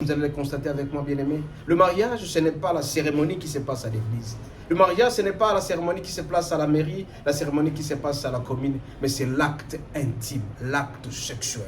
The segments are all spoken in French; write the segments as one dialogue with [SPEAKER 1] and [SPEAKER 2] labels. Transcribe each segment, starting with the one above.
[SPEAKER 1] vous allez le constater avec moi, bien-aimés. Le mariage, ce n'est pas la cérémonie qui se passe à l'église. Le mariage, ce n'est pas la cérémonie qui se passe à la mairie, la cérémonie qui se passe à la commune, mais c'est l'acte intime, l'acte sexuel.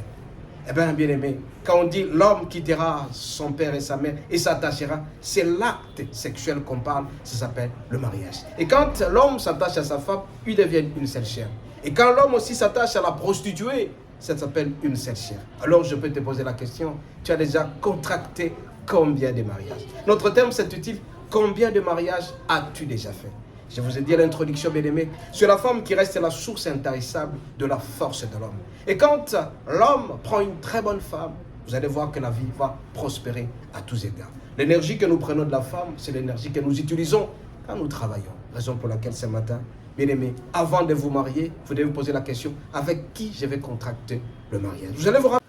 [SPEAKER 1] Eh bien, bien-aimé, quand on dit l'homme quittera son père et sa mère et s'attachera, c'est l'acte sexuel qu'on parle, ça s'appelle le mariage. Et quand l'homme s'attache à sa femme, ils deviennent une seule chair. Et quand l'homme aussi s'attache à la prostituée, ça s'appelle une seule chair. Alors je peux te poser la question, tu as déjà contracté combien de mariages? Notre terme c'est utile, combien de mariages as-tu déjà fait? Je vous ai dit à l'introduction, bien-aimé, c'est la femme qui reste la source intarissable de la force de l'homme. Et quand l'homme prend une très bonne femme, vous allez voir que la vie va prospérer à tous égards. L'énergie que nous prenons de la femme, c'est l'énergie que nous utilisons quand nous travaillons. Raison pour laquelle ce matin, bien-aimé, avant de vous marier, vous devez vous poser la question, avec qui je vais contracter le mariage? Vous allez vous rappeler.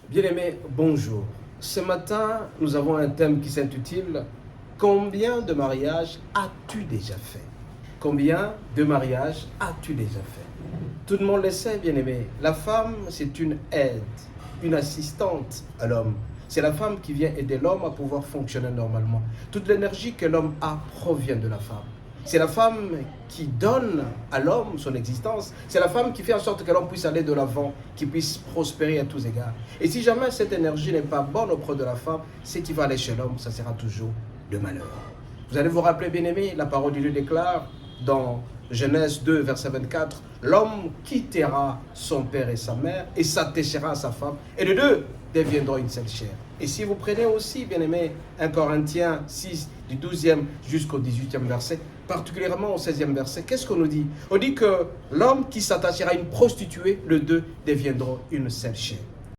[SPEAKER 1] Bien-aimé, bonjour. Ce matin, nous avons un thème qui s'intitule « Combien de mariages as-tu déjà fait ?» Combien de mariages as-tu déjà fait? Tout le monde le sait, bien-aimé. La femme, c'est une aide, une assistante à l'homme. C'est la femme qui vient aider l'homme à pouvoir fonctionner normalement. Toute l'énergie que l'homme a provient de la femme. C'est la femme qui donne à l'homme son existence. C'est la femme qui fait en sorte que l'homme puisse aller de l'avant, qu'il puisse prospérer à tous égards. Et si jamais cette énergie n'est pas bonne auprès de la femme, ce qui va aller chez l'homme, ça sera toujours de malheur. Vous allez vous rappeler, bien-aimé, la parole de Dieu déclare dans Genèse 2, verset 24, « L'homme quittera son père et sa mère et s'attachera à sa femme, et les deux deviendront une seule chair. » Et si vous prenez aussi, bien-aimé, 1 Corinthiens 6, du 12e jusqu'au 18e verset, particulièrement au 16e verset, qu'est-ce qu'on nous dit? On dit que l'homme qui s'attachera à une prostituée, les deux deviendront une seule chair.